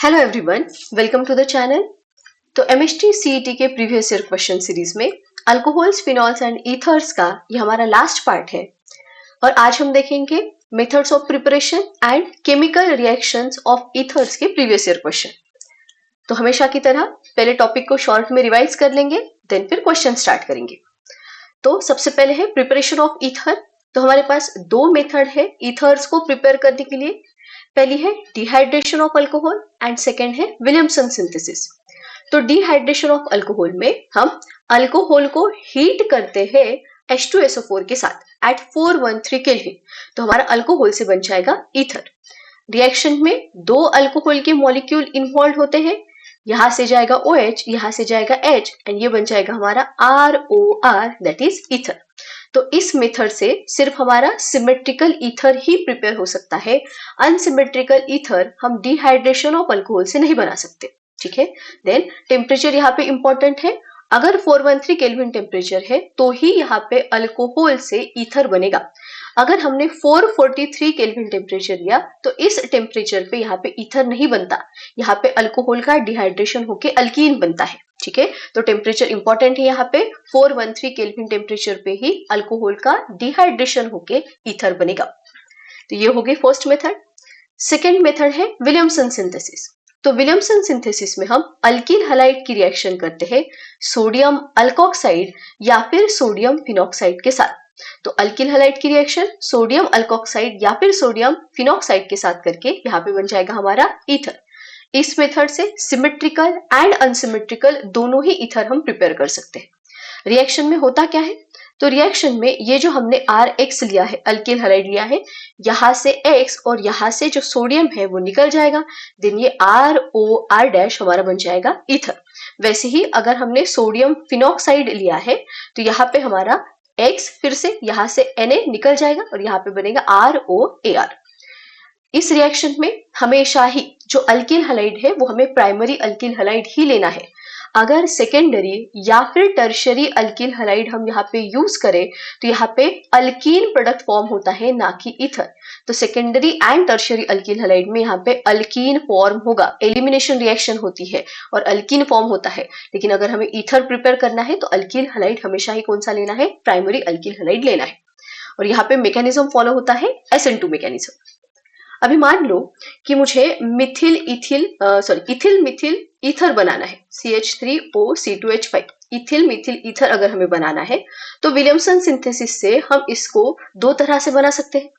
Hello everyone, welcome to the channel. तो MST CET के previous year question series में alcohols, phenols and ethers का ये हमारा लास्ट पार्ट है और आज हम देखेंगे methods of preparation and chemical reactions of ethers के प्रीवियस ईयर क्वेश्चन। तो हमेशा की तरह पहले टॉपिक को शॉर्ट में रिवाइज कर लेंगे, देन फिर क्वेश्चन स्टार्ट करेंगे। तो सबसे पहले है प्रिपरेशन ऑफ ईथर। तो हमारे पास दो मेथड है ईथर्स को प्रिपेयर करने के लिए। पहली है dehydration of alcohol and second है विलियमसन सिंथेसिस। तो डिहाइड्रेशन ऑफ अल्कोहल में हम अल्कोहल को हीट करते हैं H2SO4 के साथ एट 413 केल्विन। तो हमारा अल्कोहल से बन जाएगा ईथर। रिएक्शन में दो अल्कोहल के मॉलिक्यूल इन्वॉल्व होते हैं, यहां से जाएगा OH, यहां से जाएगा H एंड ये बन जाएगा हमारा ROR, दैट इज ईथर। तो इस मेथड से सिर्फ हमारा सिमेट्रिकल ईथर ही प्रिपेयर हो सकता है। अनसिमेट्रिकल ईथर हम डिहाइड्रेशन ऑफ अल्कोहल से नहीं बना सकते। ठीक है, देन टेम्परेचर यहाँ पे इंपॉर्टेंट है। अगर 413 केल्विन टेम्परेचर है तो ही यहाँ पे अल्कोहल से ईथर बनेगा। अगर हमने 443 केल्विन टेम्परेचर लिया तो इस टेम्परेचर पे यहाँ पे ईथर नहीं बनता, यहाँ पे अल्कोहल का डिहाइड्रेशन होके अल्कीन बनता है। ठीक है, तो टेम्परेचर इंपॉर्टेंट है। यहाँ पे 413 केल्विन टेम्परेचर पे ही अल्कोहल का डिहाइड्रेशन होके ईथर बनेगा। तो ये हो गई फर्स्ट मेथड। सेकेंड मेथड है विलियमसन सिंथेसिस। तो विलियमसन सिंथेसिस में हम अल्किल हलाइड की रिएक्शन करते हैं सोडियम अल्कोक्साइड या फिर सोडियम फिनॉक्साइड के साथ। तो अल्किल हलाइड की रिएक्शन सोडियम अल्कोक्साइड या फिर सोडियम फिनॉक्साइड के साथ करके यहाँ पे बन जाएगा हमारा ईथर। इस मेथड से सिमेट्रिकल एंड अनसिमेट्रिकल दोनों ही ईथर हम प्रिपेयर कर सकते हैं। रिएक्शन में होता क्या है, तो रिएक्शन में ये जो हमने RX लिया है, अल्किल हलाइड लिया है, यहां से X और यहां से जो सोडियम है वो निकल जाएगा, देन ये ROR डैश हमारा बन जाएगा ईथर। वैसे ही अगर हमने सोडियम फिनॉक्साइड लिया है तो यहाँ पे हमारा X फिर से यहाँ से Na निकल जाएगा और यहाँ पे बनेगा ROAR। इस रिएक्शन में हमेशा ही जो अल्किल हलाइड है वो हमें प्राइमरी अल्किल हलाइड ही लेना है। अगर सेकेंडरी या फिर टर्शरी अल्किल हलाइड हम यहाँ पे यूज करें तो यहाँ पे अल्कीन प्रोडक्ट फॉर्म होता है, ना कि ईथर। तो secondary and tertiary alkyl halide में यहाँ पे अल्कीन फॉर्म होगा, एलिमिनेशन रिएक्शन होती है और अल्कीन फॉर्म होता है। लेकिन अगर हमें ईथर प्रिपेयर करना है तो अल्किल हलाइड हमेशा ही कौन सा लेना है, प्राइमरी अल्किल हलाइड लेना है। और यहाँ पे मैकेनिज्म फॉलो होता है SN2 मैकेनिज्म। अभी मान लो कि मुझे इथिल मिथिल ईथर बनाना है, CH3OC2H5। इथिल मिथिल ईथर अगर हमें बनाना है तो विलियमसन सिंथेसिस से हम इसको दो तरह से बना सकते हैं।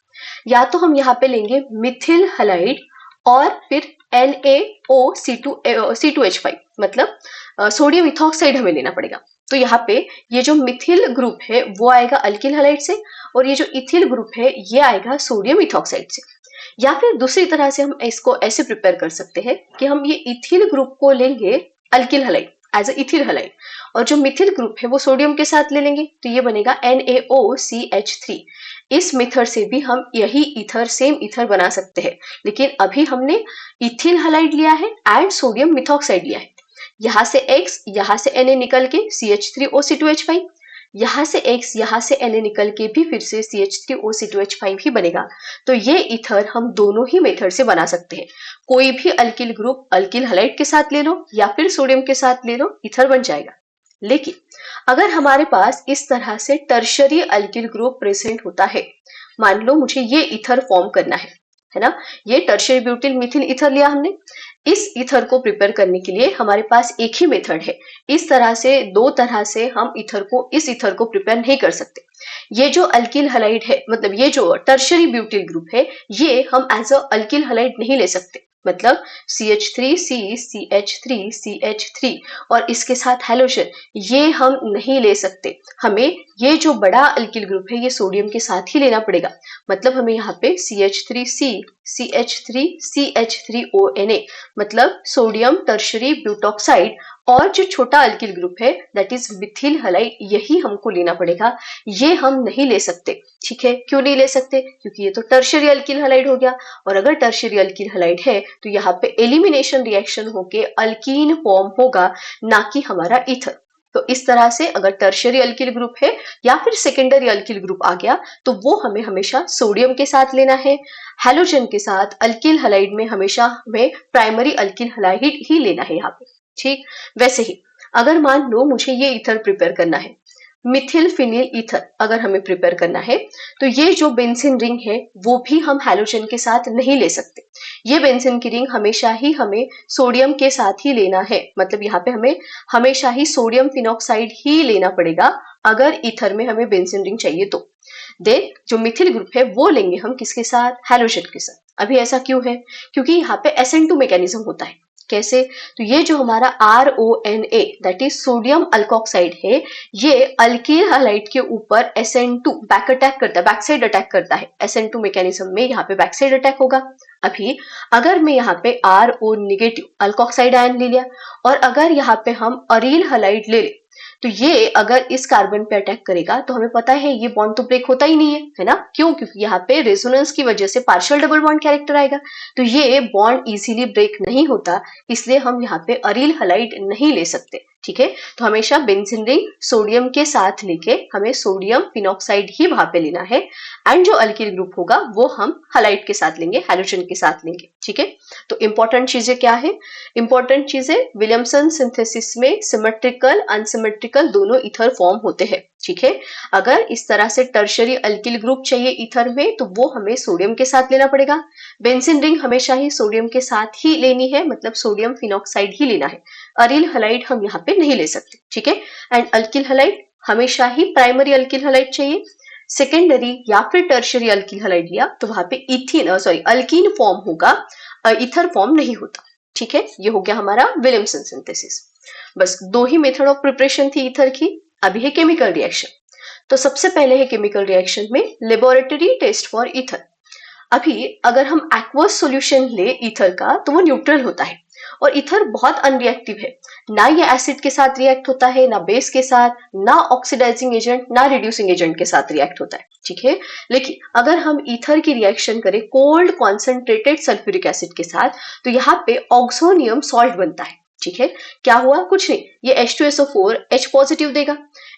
या तो हम यहाँ पे लेंगे मिथिल हलाइड और फिर NaOC2H5, मतलब सोडियम इथॉक्साइड हमें लेना पड़ेगा। तो यहाँ पे ये जो मिथिल ग्रुप है वो आएगा अल्किल हलाइड से और ये जो इथिल ग्रुप है ये आएगा सोडियम इथॉक्साइड से। या फिर दूसरी तरह से हम इसको ऐसे प्रिपेयर कर सकते हैं कि हम ये इथिल ग्रुप को लेंगे alkyl halide as a ethyl halide और जो मिथिल ग्रुप है वो सोडियम के साथ ले लेंगे, तो ये बनेगा NaOCH3। इस मेथड से भी हम यही ईथर, सेम ईथर बना सकते हैं। लेकिन अभी हमने इथिल हलाइड लिया है एंड सोडियम मिथॉक्साइड लिया है। यहाँ से X, यहाँ से Na निकल के CH3OC2H5, यहाँ से X, यहाँ से Na निकल के भी फिर से CH3OC2H5 ही बनेगा। तो ये ईथर हम दोनों ही मेथड से बना सकते हैं। कोई भी अल्किल ग्रुप अल्किल हलाइड के साथ ले लो या फिर सोडियम के साथ ले लो, ईथर बन जाएगा। लेकिन अगर हमारे पास इस तरह से टर्शरी अल्किल ग्रुप प्रेजेंट होता है, मान लो मुझे ये ईथर फॉर्म करना है ना, ये टर्शरी ब्यूटिल मिथिल ईथर लिया हमने। इस ईथर को प्रिपेयर करने के लिए हमारे पास एक ही मेथड है। इस तरह से दो तरह से हम इस ईथर को प्रिपेयर नहीं कर सकते। ये जो अल्किल हलाइड है, मतलब ये जो टर्शरी ब्यूटिल ग्रुप है, ये हम एज अ अल्किल हलाइड नहीं ले सकते। मतलब CH3C CH3CH3 और इसके साथ हैलोजन, ये हम नहीं ले सकते। हमें ये जो बड़ा अल्किल ग्रुप है ये सोडियम के साथ ही लेना पड़ेगा। मतलब हमें यहाँ पे CH3C CH3CH3ONA, मतलब सोडियम टर्शरी ब्यूटॉक्साइड और जो छोटा अल्किल ग्रुप है दैट इज मिथिल हलाइड, यही हमको लेना पड़ेगा। ये हम नहीं ले सकते। ठीक है, क्यों नहीं ले सकते, क्योंकि ये तो टर्शरी अल्किल हलाइड हो गया और अगर टर्शरी अल्किल हलाइड है तो यहाँ पे एलिमिनेशन रिएक्शन होके अल्कीन फॉर्म होगा, ना कि हमारा ईथर। तो इस तरह से अगर टर्शियरी अल्किल ग्रुप है या फिर सेकेंडरी अल्किल ग्रुप आ गया तो वो हमें हमेशा सोडियम के साथ लेना है। हैलोजन के साथ अल्किल हलाइड में हमेशा हमें प्राइमरी अल्किल हलाइड ही लेना है यहाँ पे। ठीक, वैसे ही अगर मान लो मुझे ये ईथर प्रिपेयर करना है, मिथिल फिनिल ईथर अगर हमें प्रिपेयर करना है, तो ये जो बेंजीन रिंग है वो भी हम हैलोजन के साथ नहीं ले सकते। ये बेंजीन की रिंग हमेशा ही हमें सोडियम के साथ ही लेना है, मतलब यहाँ पे हमें हमेशा ही सोडियम फिनॉक्साइड ही लेना पड़ेगा अगर ईथर में हमें बेंजीन रिंग चाहिए तो। देन जो मिथिल ग्रुप है वो लेंगे हम किसके साथ, हैलोजन के साथ। अभी ऐसा क्यों है, क्योंकि यहाँ पे SN2 मैकेनिज्म होता है। कैसे, तो ये जो हमारा RONA that is sodium alkoxide है, ये अल्किल हलाइड के ऊपर SN2 बैक अटैक करता है, बैक साइड अटैक करता है। SN2 मैकेनिज्म में यहाँ पे बैक साइड अटैक होगा। अभी अगर मैं यहाँ पे RO नेगेटिव अल्कोक्साइड आयन ले लिया और अगर यहाँ पे हम अरील हलाइड ले ले, तो ये अगर इस कार्बन पे अटैक करेगा तो हमें पता है ये बॉन्ड तो ब्रेक होता ही नहीं है ना। क्यों, क्योंकि यहाँ पे रेजोनेंस की वजह से पार्शियल डबल बॉन्ड कैरेक्टर आएगा, तो ये बॉन्ड इजीली ब्रेक नहीं होता, इसलिए हम यहाँ पे अरील हलाइड नहीं ले सकते। ठीक है, तो हमेशा बेंजीन रिंग सोडियम के साथ लेके हमें सोडियम फिनॉक्साइड ही वहां पे लेना है, एंड जो अल्किल ग्रुप होगा वो हम हलाइड के साथ लेंगे, हैलोजन के साथ लेंगे। ठीक है, तो इंपॉर्टेंट चीजें क्या है, इंपॉर्टेंट चीजें विलियमसन सिंथेसिस में सिमेट्रिकल अनसिमेट्रिकल दोनों ईथर फॉर्म होते हैं। ठीक है, अगर इस तरह से टर्शियरी अल्किल ग्रुप चाहिए ईथर में तो वो हमें सोडियम के साथ लेना पड़ेगा। बेंजीन रिंग हमेशा ही सोडियम के साथ ही लेनी है, मतलब सोडियम फिनॉक्साइड ही लेना है, अरील हलाइड हम यहाँ पे नहीं ले सकते। ठीक है, एंड अल्किल हलाइड हमेशा ही प्राइमरी अल्किल हलाइड चाहिए। सेकेंडरी या फिर टर्शियरी अल्किल हलाइड लिया तो वहां पे अल्कीन फॉर्म होगा, ईथर फॉर्म नहीं होता। ठीक है, ये हो गया हमारा विलियमसन सिंथेसिस। बस दो ही मेथड ऑफ प्रिपरेशन थी ईथर की। अभी है केमिकल रिएक्शन। तो सबसे पहले है केमिकल रिएक्शन में लेबोरेटरी टेस्ट फॉर ईथर। अभी अगर हम एक्वस सॉल्यूशन ले ईथर का तो वो न्यूट्रल होता है और ईथर बहुत अनरिएक्टिव है, ना ये एसिड के साथ रिएक्ट होता है, ना बेस के साथ, ना ऑक्सीडाइजिंग एजेंट, ना रिड्यूसिंग एजेंट के साथ रिएक्ट होता है। ठीक है, लेकिन अगर हम ईथर की रिएक्शन करें कोल्ड कॉन्सेंट्रेटेड सल्फ्यूरिक एसिड के साथ तो यहाँ पे ऑक्सोनियम सॉल्ट बनता है। ठीक है, क्या हुआ, कुछ नहीं, ये H2SO4 H पॉजिटिव देगा,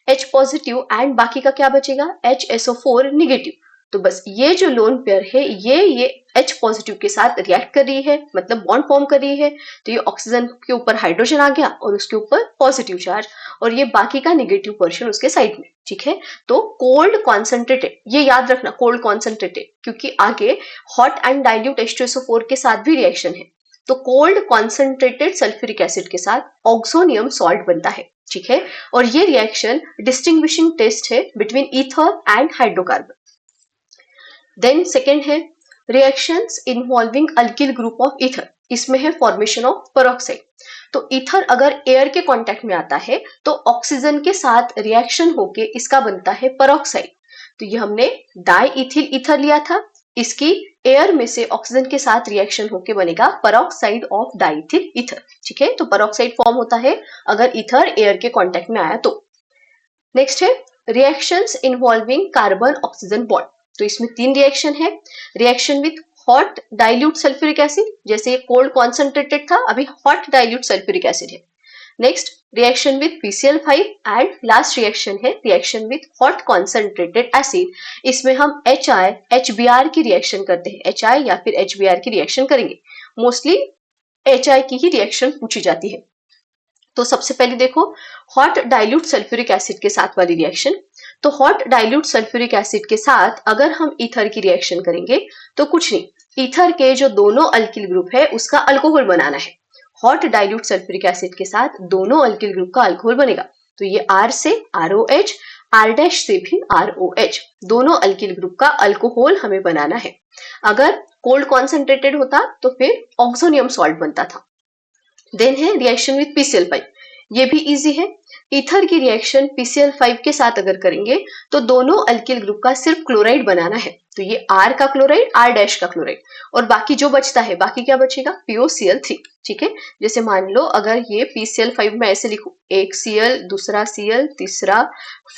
H पॉजिटिव एंड बाकी का क्या बचेगा, HSO4 निगेटिव। तो बस ये जो लोन पेयर है ये H पॉजिटिव के साथ रिएक्ट कर रही है, मतलब बॉन्ड फॉर्म कर रही है, तो ये ऑक्सीजन के ऊपर हाइड्रोजन आ गया और उसके ऊपर पॉजिटिव चार्ज और ये बाकी का नेगेटिव पोर्शन उसके साइड में। ठीक है, तो कोल्ड कॉन्सेंट्रेटेड, ये याद रखना कोल्ड कॉन्सेंट्रेटेड, क्योंकि आगे हॉट एंड डाइल्यूट H2SO4 के साथ भी रिएक्शन है, तो कोल्ड कॉन्सेंट्रेटेड सल्फ्यूरिक एसिड के साथ ऑक्सोनियम सॉल्ट बनता है। ठीक है, और ये रिएक्शन डिस्टिंग्विशिंग टेस्ट है between ether and hydrocarbon. Then second है reactions involving alkyl group of ether, इसमें है फॉर्मेशन ऑफ पेरोक्साइड। तो ईथर अगर एयर के कांटेक्ट में आता है तो ऑक्सीजन के साथ रिएक्शन होके इसका बनता है पेरोक्साइड। तो ये हमने डाई इथिल ईथर लिया था, इसकी एयर में से ऑक्सीजन के साथ रिएक्शन होके बनेगा पेरोक्साइड ऑफ डाइथिल ईथर। ठीक है, तो पेरोक्साइड फॉर्म होता है अगर ईथर एयर के कांटेक्ट में आया तो। नेक्स्ट है reactions involving carbon oxygen bond. तो इसमें तीन रिएक्शन है, reaction with hot dilute sulphuric acid, जैसे ये कोल्ड कॉन्सेंट्रेटेड था, अभी हॉट डाइल्यूट सल्फ्यूरिक एसिड है। Next reaction with PCl5 and last reaction है reaction with hot concentrated acid. इसमें हम HI HBr की रिएक्शन करते हैं, HI या फिर HBr की रिएक्शन करेंगे, मोस्टली HI की ही रिएक्शन पूछी जाती है। तो सबसे पहले देखो हॉट डाइल्यूट सल्फ्यूरिक एसिड के साथ वाली रिएक्शन। तो हॉट डाइल्यूट सल्फ्यूरिक एसिड के साथ अगर हम ईथर की रिएक्शन करेंगे तो कुछ नहीं, ईथर के जो दोनों अल्किल ग्रुप है उसका अल्कोहल बनाना है। हॉट डाइल्यूट सल्फ्यूरिक एसिड के साथ दोनों अल्किल ग्रुप का अल्कोहल बनेगा, तो ये R से ROH, R' से भी ROH, दोनों अल्किल ग्रुप का अल्कोहल हमें बनाना है। अगर कोल्ड कॉन्सेंट्रेटेड होता तो फिर ऑक्सोनियम सॉल्ट बनता था। देन है रिएक्शन विथ PCl5, ये भी इजी है। ईथर की रिएक्शन PCl5 के साथ अगर करेंगे तो दोनों अल्किल ग्रुप का सिर्फ क्लोराइड बनाना है, तो ये R का क्लोराइड, R' का क्लोराइड, और बाकी जो बचता है, बाकी क्या बचेगा, POCl3। ठीक है, जैसे मान लो अगर ये PCl5 में ऐसे लिखूं, एक Cl, दूसरा Cl, तीसरा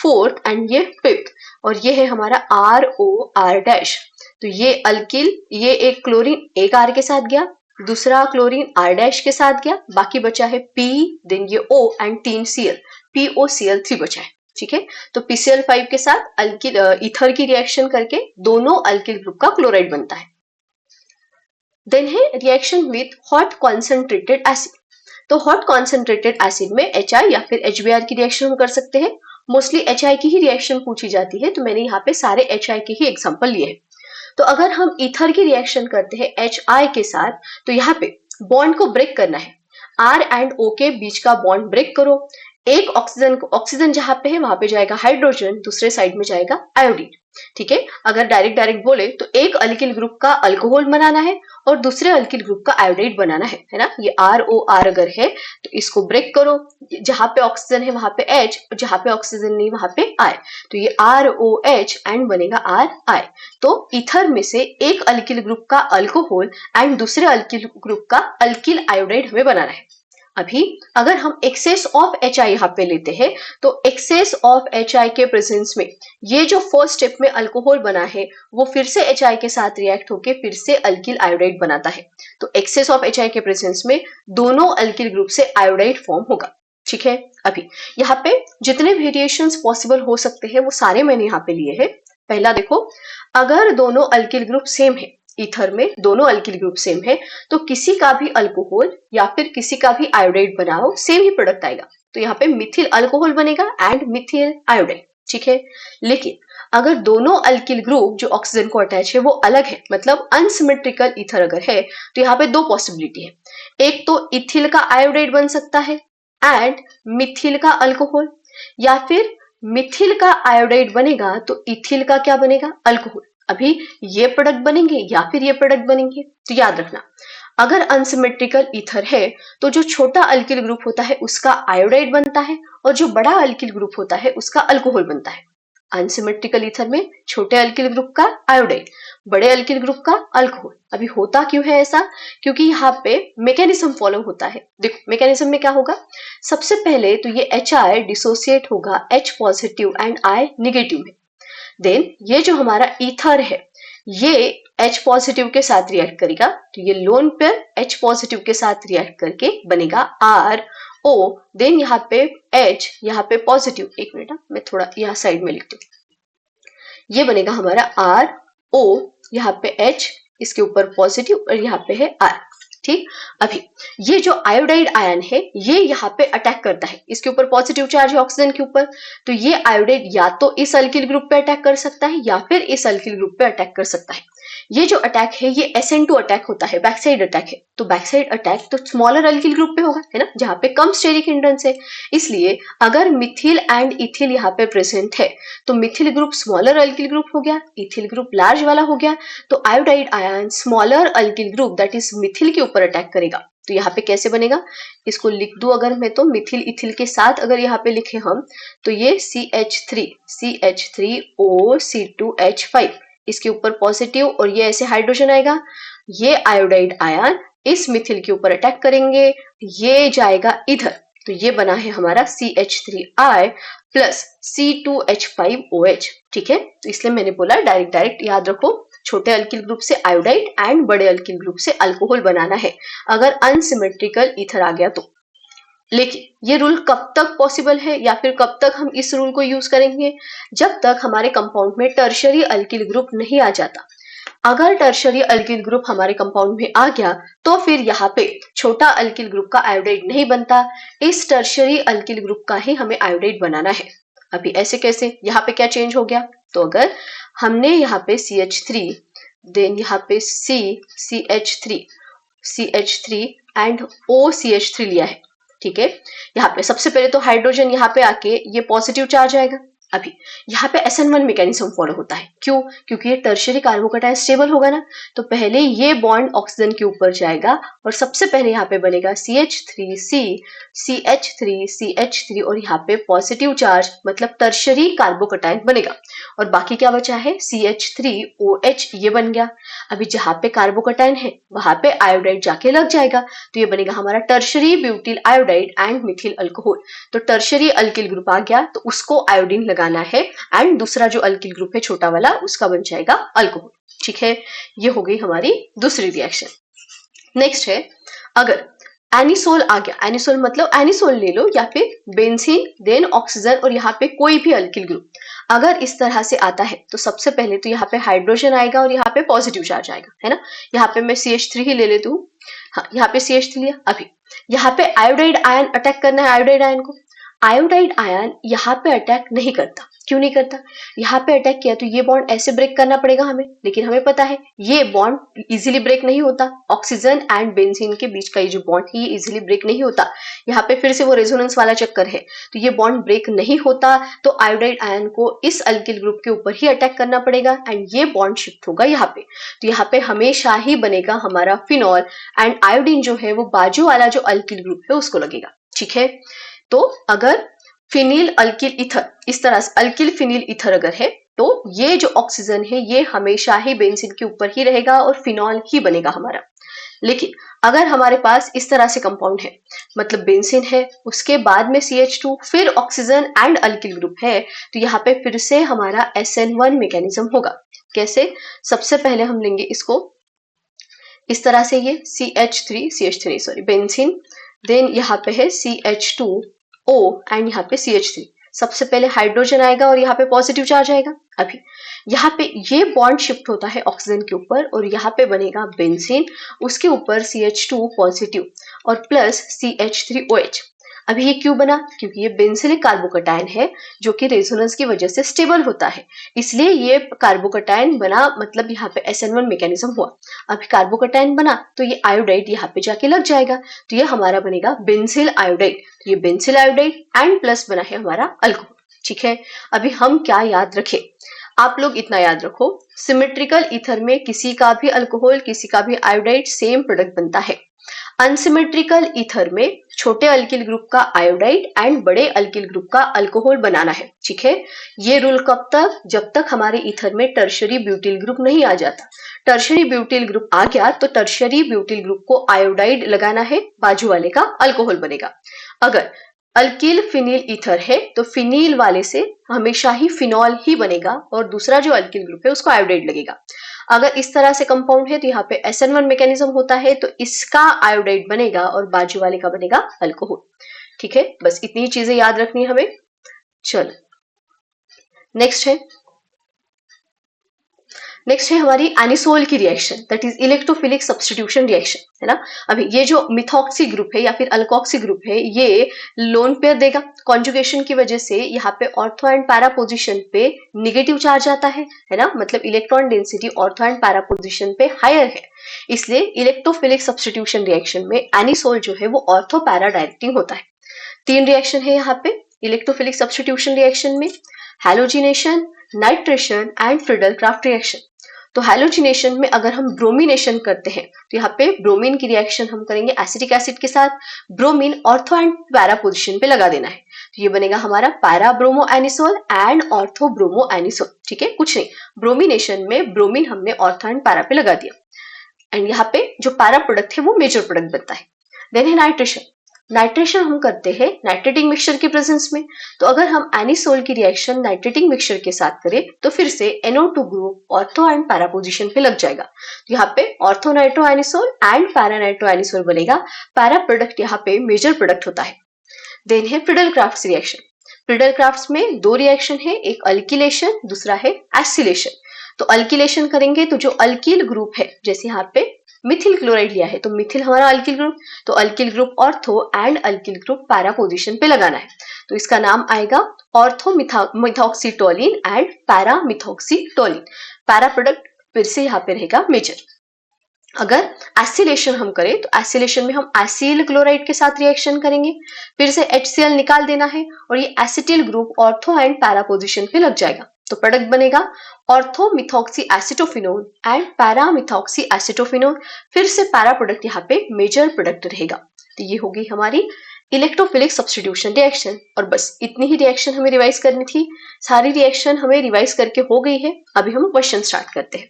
फोर्थ एंड ये फिफ्थ, और ये है हमारा ROR'। तो ये अल्किल, ये एक क्लोरीन एक R के साथ गया, दूसरा क्लोरीन R' के साथ गया, बाकी बचा है P, देन ये O एंड 3 Cl, POCl3 बचा है। ठीक है, तो PCl5 के साथ अल्किल ईथर की रिएक्शन करके दोनों अल्किल ग्रुप का क्लोराइड बनता है। देन है reaction with hot concentrated acid. तो हॉट कॉन्सेंट्रेटेड एसिड में HI या फिर HBr की रिएक्शन हम कर सकते हैं। मोस्टली HI की ही रिएक्शन पूछी जाती है, तो मैंने यहाँ पे सारे HI के ही एग्जांपल लिए हैं। तो अगर हम ईथर की रिएक्शन करते हैं HI के साथ, तो यहाँ पे बॉन्ड को ब्रेक करना है। R एंड O के बीच का बॉन्ड ब्रेक करो। एक ऑक्सीजन जहां पे है वहां पे जाएगा हाइड्रोजन, दूसरे साइड में जाएगा आयोडीन। ठीक है, अगर डायरेक्ट बोले तो एक अल्किल ग्रुप का अल्कोहल बनाना है और दूसरे अल्किल ग्रुप का आयोडाइड बनाना है ना। ये ROR अगर है तो इसको ब्रेक करो, जहां पे ऑक्सीजन है वहां पे H, जहां पे ऑक्सीजन नहीं वहां पे I, तो ये ROH एंड बनेगा RI। तो ईथर में से एक अल्किल ग्रुप का अल्कोहल एंड दूसरे अल्किल ग्रुप का अल्किल आयोडाइड हमें बनाना है। अभी अगर हम एक्सेस ऑफ HI यहाँ पे लेते हैं, तो एक्सेस ऑफ HI के प्रेजेंस में ये जो फर्स्ट स्टेप में अल्कोहल बना है वो फिर से HI के साथ रिएक्ट होके फिर से अल्किल आयोडाइड बनाता है। तो एक्सेस ऑफ HI के प्रेजेंस में दोनों अल्किल ग्रुप से आयोडाइड फॉर्म होगा। ठीक है, अभी यहाँ पे जितने वेरिएशंस पॉसिबल हो सकते हैं वो सारे मैंने यहाँ पे लिए हैं। पहला देखो, अगर दोनों अल्किल ग्रुप सेम है, ईथर में दोनों अल्किल ग्रुप सेम है, तो किसी का भी अल्कोहल या फिर किसी का भी आयोडाइड बनाओ सेम ही प्रोडक्ट आएगा। तो यहाँ पे मिथिल अल्कोहल बनेगा एंड मिथिल आयोडाइड। ठीक है, लेकिन अगर दोनों अल्किल ग्रुप जो ऑक्सीजन को अटैच है वो अलग है, मतलब अनसिमेट्रिकल ईथर अगर है, तो यहाँ पे दो पॉसिबिलिटी है। एक तो इथिल का आयोडाइड बन सकता है एंड मिथिल का अल्कोहल, या फिर मिथिल का आयोडाइड बनेगा तो इथिल का क्या बनेगा, अल्कोहल। अभी ये प्रोडक्ट बनेंगे या फिर ये प्रोडक्ट बनेंगे, तो याद रखना अगर अनसिमेट्रिकल ईथर है तो जो छोटा अल्किल ग्रुप होता है उसका आयोडाइड बनता है और जो बड़ा अल्किल ग्रुप होता है उसका अल्कोहल बनता है। अनसिमेट्रिकल ईथर में छोटे अल्किल ग्रुप का आयोडाइड, बड़े अल्किल ग्रुप का अल्कोहल। अभी होता क्यों है ऐसा, क्योंकि यहाँ पे मैकेनिज्म फॉलो होता है। देखो मैकेनिज्म में क्या होगा, सबसे पहले तो ये HI डिसोसिएट होगा H positive and I negative में। देन ये जो हमारा ईथर है ये H पॉजिटिव के साथ रिएक्ट करेगा, तो ये लोन पेयर H पॉजिटिव के साथ रिएक्ट करके बनेगा RO। देन यहाँ पे H, यहाँ पे पॉजिटिव, एक मिनट मैं थोड़ा यहाँ साइड में लिखती हूँ, ये बनेगा हमारा RO, यहाँ पे H, इसके ऊपर पॉजिटिव और यहाँ पे है R। ठीक, अभी ये जो आयोडाइड आयन है ये यहाँ पे अटैक करता है, इसके ऊपर पॉजिटिव चार्ज है ऑक्सीजन के ऊपर, तो ये आयोडाइड या तो इस अल्किल ग्रुप पे अटैक कर सकता है या फिर इस अल्किल ग्रुप पे अटैक कर सकता है। ये जो अटैक है ये SN2 अटैक होता है, बैकसाइड अटैक है। तो बैकसाइड अटैक तो स्मॉलर अल्किल ग्रुप पे होगा, है ना, जहां पे कम स्टेरिक हिंड्रेंस है। इसलिए अगर मिथिल एंड इथिल यहाँ पे प्रेजेंट है तो methyl group smaller alkyl group हो गया, इथिल ग्रुप लार्ज वाला हो गया, तो iodide ion smaller alkyl group that is Mithil के ऊपर अटैक करेगा। तो यहाँ पे कैसे बनेगा, इसको लिख दूं अगर मैं, तो मिथिल इथिल के साथ अगर यहाँ पे लिखे हम तो ये CH3O, इसके ऊपर पॉजिटिव और ये ऐसे हाइड्रोजन आएगा, ये आयोडाइड आयन इस मिथिल के ऊपर अटैक करेंगे, ये जाएगा इधर, तो ये बना है हमारा CH3I प्लस C2H5OH। ठीक है, तो इसलिए मैंने बोला डायरेक्ट याद रखो, छोटे अल्किल ग्रुप से आयोडाइड एंड बड़े अल्किल ग्रुप से अल्कोहल बनाना है अगर अनसिमेट्रिकल ईथर आ गया तो। लेकिन ये रूल कब तक पॉसिबल है या फिर कब तक हम इस रूल को यूज करेंगे, जब तक हमारे कंपाउंड में टर्शरी अल्किल ग्रुप नहीं आ जाता। अगर टर्शरी अल्किल ग्रुप हमारे कंपाउंड में आ गया तो फिर यहाँ पे छोटा अल्किल ग्रुप का आयोडाइड नहीं बनता, इस टर्शरी अल्किल ग्रुप का ही हमें आयोडाइड बनाना है। अभी ऐसे कैसे, यहाँ पे क्या चेंज हो गया, तो अगर हमने यहाँ पे CH3 देन यहाँ पे CH3 एंड OCH3 लिया है। ठीक है, यहाँ पे सबसे पहले तो हाइड्रोजन यहाँ पे आके ये पॉजिटिव चार्ज आएगा। अभी यहाँ पे SN1 मैकेनिज्म फॉलो होता है, क्यों, क्योंकि ये टर्शियरी कार्बोकैटायन स्टेबल होगा ना, तो पहले ये बॉन्ड ऑक्सीजन के ऊपर जाएगा और सबसे पहले यहाँ पे बनेगा CH3 और यहाँ पे पॉजिटिव चार्ज मतलब टर्शियरी कार्बोकैटायन बनेगा, और बाकी क्या बचा है CH3OH, ये बन गया। अभी जहां पे कार्बोकैटायन है वहां पे आयोडाइड जाके लग जाएगा, तो ये बनेगा हमारा tertiary butyl iodide and Mithil alcohol. तो टर्शियरी अल्किल ग्रुप आ गया तो उसको आयोडीन लगाना है एंड दूसरा जो अल्किल ग्रुप है छोटा वाला उसका बन जाएगा अल्कोहल। ठीक है, ये हो गई हमारी दूसरी रिएक्शन। नेक्स्ट है, अगर एनिसोल आ गया, एनिसोल मतलब एनिसोल ले लो या फिर बेंजीन देन ऑक्सीजन और यहाँ पे कोई भी अल्किल ग्रुप अगर इस तरह से आता है तो सबसे पहले तो यहाँ पे हाइड्रोजन आएगा और यहाँ पे पॉजिटिव चार्ज आएगा, है ना। यहाँ पे मैं CH3 ही ले लेती हूँ। हाँ, यहाँ पे CH3 लिया। अभी यहाँ पे आयोडाइड आयन अटैक करना है, आयोडाइड आयन को। आयोडाइड आयन यहाँ पे अटैक नहीं करता, क्यों नहीं करता? यहाँ पे अटैक किया तो ये बॉन्ड ऐसे ब्रेक करना पड़ेगा हमें, लेकिन हमें पता है ये बॉन्ड इजीली ब्रेक नहीं होता। ऑक्सीजन एंड बेंजीन के बीच का ये जो बॉन्ड है ये इजीली ब्रेक नहीं होता। यहाँ पे फिर से वो रेजोनेंस वाला चक्कर है, तो ये बॉन्ड ब्रेक नहीं होता, तो आयोडाइड आयन को इस अल्किल ग्रुप के ऊपर ही अटैक करना पड़ेगा एंड ये बॉन्ड शिफ्ट होगा यहाँ पे। तो यहाँ पे हमेशा ही बनेगा हमारा फिनॉल एंड आयोडीन जो है वो बाजू वाला जो अल्किल ग्रुप है उसको लगेगा, ठीक है। तो अगर फिनिल अल्किल ईथर इस तरह से अल्किल फिनिल ईथर अगर है तो ये जो ऑक्सीजन है ये हमेशा ही बेंजीन के ऊपर ही रहेगा और फिनॉल ही बनेगा हमारा। लेकिन अगर हमारे पास इस तरह से कंपाउंड है, मतलब बेंजीन है उसके बाद में CH2 फिर ऑक्सीजन एंड अल्किल ग्रुप है, तो यहाँ पे फिर से हमारा SN1 मैकेनिज्म होगा। कैसे? सबसे पहले हम लेंगे इसको इस तरह से, ये CH3 सॉरी बेंजीन, देन यहाँ पे है CH2O एंड यहाँ पे CH3। सबसे पहले हाइड्रोजन आएगा और यहाँ पे पॉजिटिव चार्ज आएगा। अभी यहाँ पे ये बॉन्ड शिफ्ट होता है ऑक्सीजन के ऊपर और यहाँ पे बनेगा बेंजीन, उसके ऊपर CH2 पॉजिटिव और प्लस CH3OH। अभी ये क्यों बना? क्योंकि ये बेंजीलिक कार्बोकटायन है जो कि रेजोनेंस की वजह से स्टेबल होता है, इसलिए ये कार्बोकटायन बना, मतलब यहाँ पे SN1 मैकेनिज्म हुआ। अभी कार्बोकटायन बना तो ये आयोडाइड यहाँ पे जाके लग जाएगा, तो ये हमारा बनेगा बेंजिल आयोडाइड। ये बेंजिल आयोडाइड एंड प्लस बना है हमारा अल्कोहल, ठीक है। अभी हम क्या याद रखें? आप लोग इतना याद रखो, सिमेट्रिकल ईथर में किसी का भी अल्कोहल किसी का भी आयोडाइड सेम प्रोडक्ट बनता है। अनसिमेट्रिकल ईथर में छोटे अल्किल ग्रुप का आयोडाइड एंड बड़े अल्किल ग्रुप का अल्कोहल बनाना है, ठीक है। ये रूल कब तक? जब तक हमारे ईथर में टर्शरी ब्यूटिल ग्रुप नहीं आ जाता। टर्शरी ब्यूटिल ग्रुप आ गया तो टर्शरी ब्यूटिल ग्रुप को आयोडाइड लगाना है, बाजू वाले का अल्कोहल बनेगा। अगर अल्किल फिनिल ईथर है तो फिनिल वाले से हमेशा ही फिनॉल ही बनेगा और दूसरा जो अल्किल ग्रुप है उसको आयोडाइड लगेगा। अगर इस तरह से कंपाउंड है तो यहाँ पे SN1 मैकेनिज्म होता है, तो इसका आयोडाइड बनेगा और बाजू वाले का बनेगा अल्कोहल, ठीक है। बस इतनी चीजें याद रखनी है हमें। चलो नेक्स्ट है हमारी एनिसोल की reaction, that is electrophilic substitution reaction, है ना। अभी ये जो मिथॉक्सी ग्रुप है या फिर अल्कोक्सी ग्रुप है ये लोन पेयर देगा। कॉन्जुगेशन की वजह से यहाँ पे ऑर्थो एंड पैरा पोजिशन पे निगेटिव चार्ज आता है ना, मतलब electron density ortho and para position पे हायर है, इसलिए इलेक्ट्रोफिलिक सब्स्टिट्यूशन रिएक्शन में एनिसोल जो है वो ऑर्थो पैरा डायरेक्टिंग होता है। 3 रिएक्शन है यहाँ पे इलेक्ट्रोफिलिक सब्स्टिट्यूशन रिएक्शन में, halogenation, nitration and Friedel Crafts reaction. तो हैलोजिनेशन में अगर हम ब्रोमिनेशन करते हैं तो यहाँ पे ब्रोमीन की रिएक्शन हम करेंगे एसिटिक एसिड के साथ, bromine ortho and para position पे लगा देना है, तो ये बनेगा हमारा para bromo anisole and ortho bromo anisole, ठीक है। कुछ नहीं, ब्रोमिनेशन में ब्रोमीन हमने ऑर्थो एंड पैरा पे लगा दिया एंड यहाँ पे जो पैरा प्रोडक्ट है वो मेजर प्रोडक्ट बनता है। देन है नाइट्रेशन। नाइट्रेशन हम करते हैं नाइट्रेटिक मिक्सचर के प्रेजेंस में, तो अगर हम एनिसोल की रिएक्शन नाइट्रेटिक मिक्सचर के साथ करें तो फिर से NO2 group ortho and para position पे लग जाएगा, तो यहाँ पे ortho nitro anisole and para nitro anisole बनेगा। पैरा प्रोडक्ट यहाँ पे मेजर प्रोडक्ट होता है। देन है Friedel Crafts reaction. Friedel Crafts में 2 रिएक्शन है, एक अल्किलेशन दूसरा है एसिलेशन। तो अल्किलेशन करेंगे तो जो अल्किल ग्रुप है, जैसे यहाँ पे मिथिल क्लोराइड लिया है तो मिथिल हमारा अल्किल ग्रुप, तो alkyl group ortho and alkyl group para position पे लगाना है, तो इसका नाम आएगा ortho methoxytoluene and para methoxytoluene. Para product फिर से यहाँ पे रहेगा मेजर। अगर एसिलेशन हम करें तो एसिलेशन में हम एसिल क्लोराइड के साथ रिएक्शन करेंगे, फिर से HCl निकाल देना है और ये acetyl group ortho and para position पे लग जाएगा, तो प्रोडक्ट बनेगा ortho methoxy acetophenone and para methoxy acetophenone. फिर से पैरा प्रोडक्ट यहाँ पे मेजर प्रोडक्ट रहेगा, तो ये होगी हमारी इलेक्ट्रोफिलिक सब्स्टिट्यूशन रिएक्शन। और बस इतनी ही रिएक्शन हमें रिवाइज करनी थी, सारी रिएक्शन हमें रिवाइज करके हो गई है। अभी हम क्वेश्चन स्टार्ट करते हैं।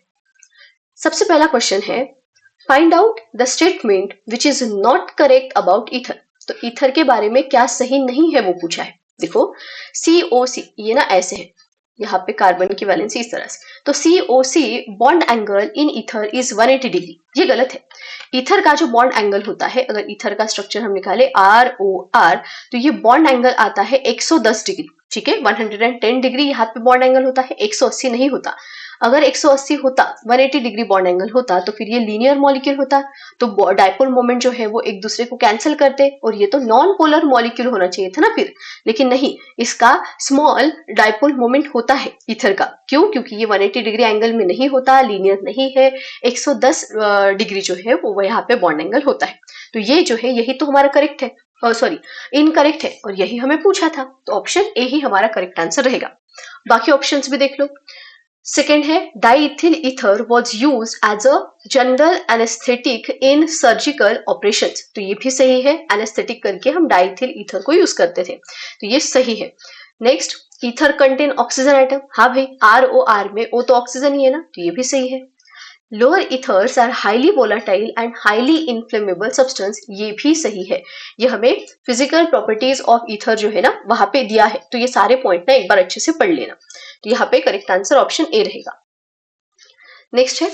सबसे पहला क्वेश्चन है find out the statement which is not correct about ether. तो ईथर के बारे में क्या सही नहीं है वो पूछा है। देखो COC ये ना ऐसे है, यहाँ पे कार्बन की वैलेंसी इस तरह से, तो COC bond angle in ether is 180 degree, ये गलत है। ईथर का जो बॉन्ड एंगल होता है, अगर ईथर का स्ट्रक्चर हम निकाले ROR, तो ये बॉन्ड एंगल आता है 110 डिग्री, ठीक है। 110 डिग्री यहाँ पे बॉन्ड एंगल होता है, 180 नहीं होता। अगर 180 होता, 180 डिग्री बॉन्ड एंगल होता, तो फिर ये लीनियर मॉलिक्यूल होता, तो डायपोल मोमेंट जो है वो एक दूसरे को कैंसिल करते, और ये तो नॉन पोलर मॉलिक्यूल होना चाहिए था ना फिर, लेकिन नहीं, इसका स्मॉल डायपोल मोमेंट होता है ईथर का। क्यों? क्योंकि ये 180 डिग्री एंगल में नहीं होता, लीनियर नहीं है, 110 डिग्री जो है वो यहाँ पे बॉन्ड एंगल होता है। तो ये जो है यही तो हमारा करेक्ट है, सॉरी इनकरेक्ट है, और यही हमें पूछा था, तो ऑप्शन ए ही हमारा करेक्ट आंसर रहेगा। बाकी ऑप्शंस भी देख लो। सेकेंड है diethyl ether was use as a general anaesthetic in surgical operation, तो ये भी सही है, एनेस्थेटिक करके हम डाइथिल ईथर को यूज करते थे, तो ये सही है। Next, ether contain oxygen atom, हाँ भाई ROR में वो तो ऑक्सीजन ही है ना, तो ये भी सही है। Lower ethers are highly volatile and highly inflammable substance, ये भी सही है। ये हमें फिजिकल प्रॉपर्टीज ऑफ ईथर जो है ना वहां पे दिया है, तो ये सारे पॉइंट ना एक बार अच्छे से पढ़ लेना। तो यहाँ पे करेक्ट आंसर ऑप्शन ए रहेगा। नेक्स्ट है,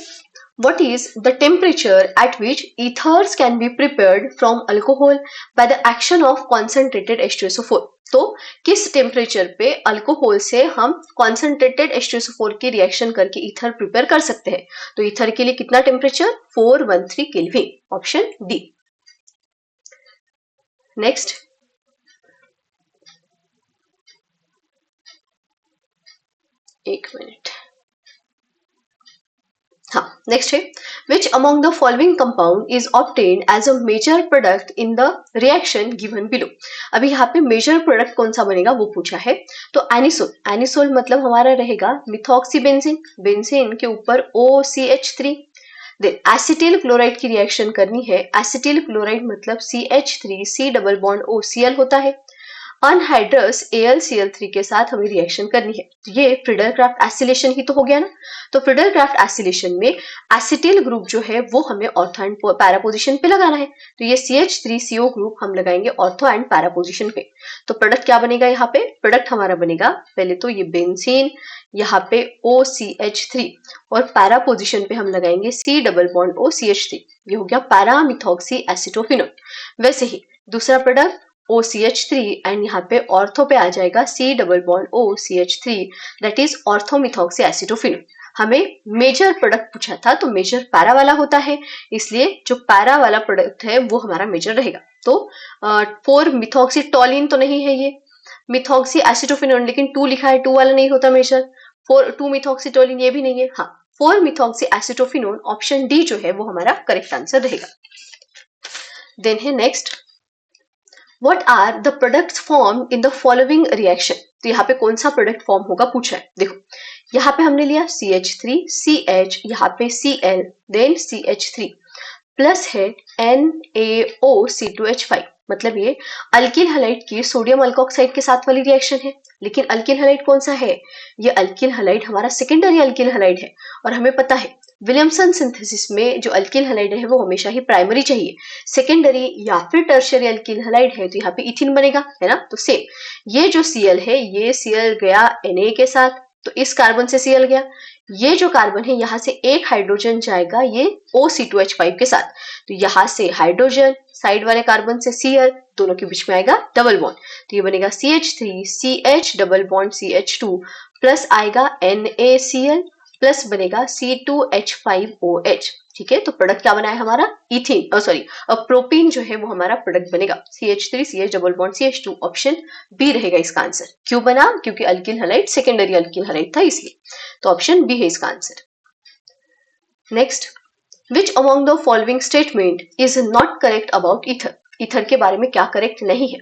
what is the temperature at which ethers can be prepared from alcohol by the action of concentrated H2SO4? तो किस टेम्परेचर पे अल्कोहल से हम कॉन्सेंट्रेटेड H2SO4 की रिएक्शन करके ईथर प्रिपेयर कर सकते हैं? तो ईथर के लिए कितना temperature? 413 kelvin, option D. Next, एक मिनट, हाँ नेक्स्ट है, which among the following compound is obtained as a major product in the reaction given below? अभी यहाँ पे मेजर प्रोडक्ट कौन सा बनेगा वो पूछा है, तो एनिसोल, एनिसोल मतलब हमारा रहेगा मिथॉक्सीबेंजीन, बेंजीन के ऊपर OCH3। देन एसिटिल क्लोराइड की रिएक्शन करनी है, एसिटिल क्लोराइड मतलब CH3 C double bond OCl होता है, अनहाइड्रस AlCl3 के साथ हमें रिएक्शन करनी है, तो ये फ्रिडल-क्राफ्ट एसिलेशन ही तो हो गया ना। तो फ्रिडल-क्राफ्ट एसिलेशन में एसिटिल ग्रुप जो है वो हमें ऑर्थो एंड पैरा पोजीशन पे लगाना है, तो ये CH3CO ग्रुप हम लगाएंगे ऑर्थो एंड पैरा पोजीशन पे। तो प्रोडक्ट क्या बनेगा यहाँ पे? प्रोडक्ट हमारा बनेगा पहले तो ये बेंजीन, यहाँ पे OCH3, और पैरा पोजीशन पे हम लगाएंगे C डबल बॉन्ड OCH3, ये हो गया पैरा मिथॉक्सी एसिटोफिनोल। वैसे ही दूसरा प्रोडक्ट OCH3 एंड यहाँ पे ऑर्थो पे आ जाएगा C double bond OCH3, that is orthomethoxy acetophenone. हमें मेजर प्रोडक्ट पूछा था, तो मेजर पैरा वाला होता है, इसलिए जो पैरा वाला प्रोडक्ट है वो हमारा मेजर रहेगा। तो 4 मिथॉक्सीटोलिन तो नहीं है ये, मिथॉक्सी एसिटोफिनोल, लेकिन 2 लिखा है, 2 वाला नहीं होता मेजर। 2 मिथॉक्सीटोलिन ये भी नहीं है, हाँ 4 मिथॉक्सी एसिटोफिनोल, ऑप्शन डी जो है वो हमारा करेक्ट आंसर रहेगा। देन है next, What are the products formed in the following reaction? तो यहाँ पे कौन सा प्रोडक्ट फॉर्म होगा पूछा है। देखो यहाँ पे हमने लिया CH3 CH, यहाँ पे Cl, देन CH3 प्लस है NaOC2H5, मतलब ये अल्किल हैलाइड की सोडियम अल्कोक्साइड के साथ वाली रिएक्शन है। लेकिन अल्किल हैलाइड कौन सा है? ये अल्किल हैलाइड हमारा सेकेंडरी अल्किल हैलाइड है, और हमें पता है विलियमसन सिंथेसिस में जो अल्किल हैलाइड है वो हमेशा ही प्राइमरी चाहिए, सेकेंडरी या फिर टर्शियरी अल्किल हैलाइड है तो यहाँ पे इथिन बनेगा, है ना। तो सेम ये जो Cl है, ये Cl गया Na के साथ, तो इस कार्बन से Cl गया, ये जो कार्बन है यहाँ से एक हाइड्रोजन जाएगा ये OC2H5 के साथ, तो यहाँ से हाइड्रोजन साइड वाले कार्बन से Cl, दोनों के बीच में आएगा डबल बॉन्ड, तो ये बनेगा CH3 CH double bond CH2 plus आएगा NaCl प्लस बनेगा C2H5OH, ठीक है। तो प्रोडक्ट क्या बना है हमारा? इथिन, सॉरी प्रोपीन जो है वो हमारा प्रोडक्ट बनेगा CH3 CH double bond CH2, option B रहेगा इसका आंसर। क्यों बना? क्योंकि alkyl halide secondary alkyl halide था इसलिए, तो ऑप्शन बी है इसका answer. Next, which among the following statement is not correct about ether? Ether के बारे में क्या करेक्ट नहीं है?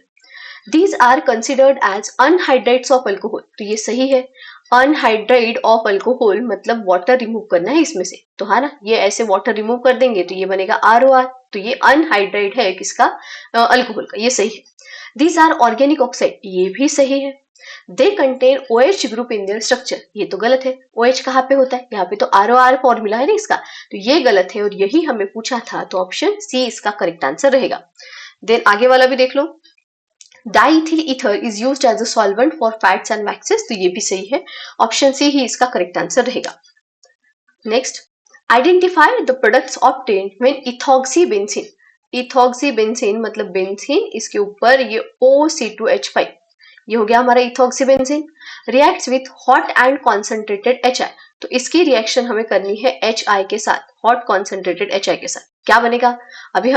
These are considered as anhydrides of alcohol, तो ये सही है। अनहाइड्राइड ऑफ अल्कोहल मतलब वाटर रिमूव करना है इसमें से, तो हाँ ना, ये ऐसे वाटर रिमूव कर देंगे तो ये बनेगा ROR, तो ये अनहाइड्राइड है किसका? अल्कोहल का, ये सही है। These are organic oxide, ये भी सही है। They contain OH group in their structure, ये तो गलत है। OH कहाँ पे होता है? यहाँ पे तो ROR फॉर्मूला है ना इसका, तो ये गलत है और यही हमें पूछा था, तो ऑप्शन सी इसका करेक्ट आंसर रहेगा। देन आगे वाला भी देख लो, diethyl ether is used as a solvent for fats and waxes, तो ये भी सही है, ऑप्शन सी ही इसका करेक्ट आंसर रहेगा। Next, identify the products obtained when ethoxybenzene. Ethoxybenzene मतलब बेंजीन, इसके ऊपर ये OC2H5, ये हो गया हमारा ethoxybenzene, reacts with hot and concentrated HI, तो इसकी रिएक्शन हमें करनी है HI के साथ, हॉट कॉन्सेंट्रेटेड HI के साथ। क्या बनेगा? अभी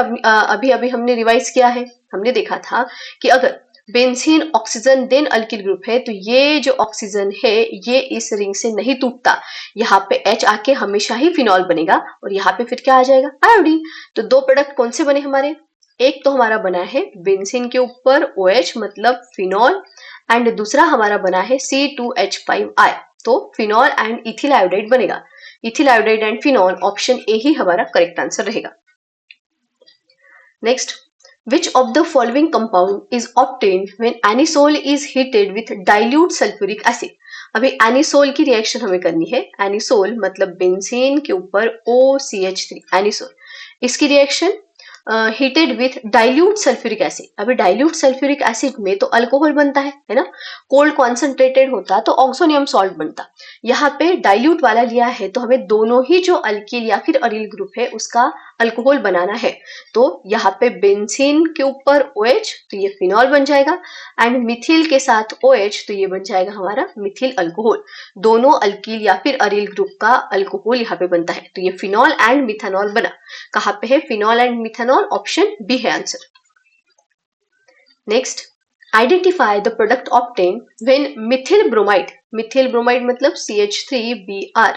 हमने रिवाइज किया है, हमने देखा था कि अगर benzene oxygen then alkyl group है तो ये जो ऑक्सीजन है ये इस रिंग से नहीं टूटता, यहाँ पे H आके हमेशा ही फिनॉल बनेगा और यहाँ पे फिर क्या आ जाएगा? आयोडीन। तो दो प्रोडक्ट कौन से बने हमारे? एक तो हमारा बना है बेंजीन के ऊपर OH मतलब फिनॉल, एंड दूसरा हमारा बना है C2H5I, तो फिनॉल एंड इथिल आयोडाइड बनेगा। Ethyl iodide and phenol, option A ही हमारा करेक्ट आंसर रहेगा। Next, which of the following compound is obtained when anisole is heated with dilute sulfuric acid? अभी एनिसोल की रिएक्शन हमें करनी है, एनिसोल मतलब बेंजीन के ऊपर OCH3, एनिसोल, इसकी reaction heated with dilute sulphuric acid. अभी डाइल्यूट सल्फ्यूरिक एसिड में तो अल्कोहल बनता है ना, कोल्ड कॉन्सेंट्रेटेड होता तो ऑक्सोनियम सॉल्ट बनता, यहाँ पे डाइल्यूट वाला लिया है तो हमें दोनों ही जो अल्किल या फिर अरील ग्रुप है उसका अल्कोहल बनाना है, तो यहाँ पे बेंजीन के ऊपर OH तो ये फिनॉल बन जाएगा, एंड मिथिल के साथ OH तो ये बन जाएगा हमारा मिथिल अल्कोहल। दोनों अल्किल या फिर अरील ग्रुप का अल्कोहल यहाँ पे बनता है, तो ये फिनॉल एंड मिथेनॉल बना। कहाँ पे है phenol and methanol? Option B है answer. Next, identify the product obtain when methyl bromide, methyl bromide मतलब CH3Br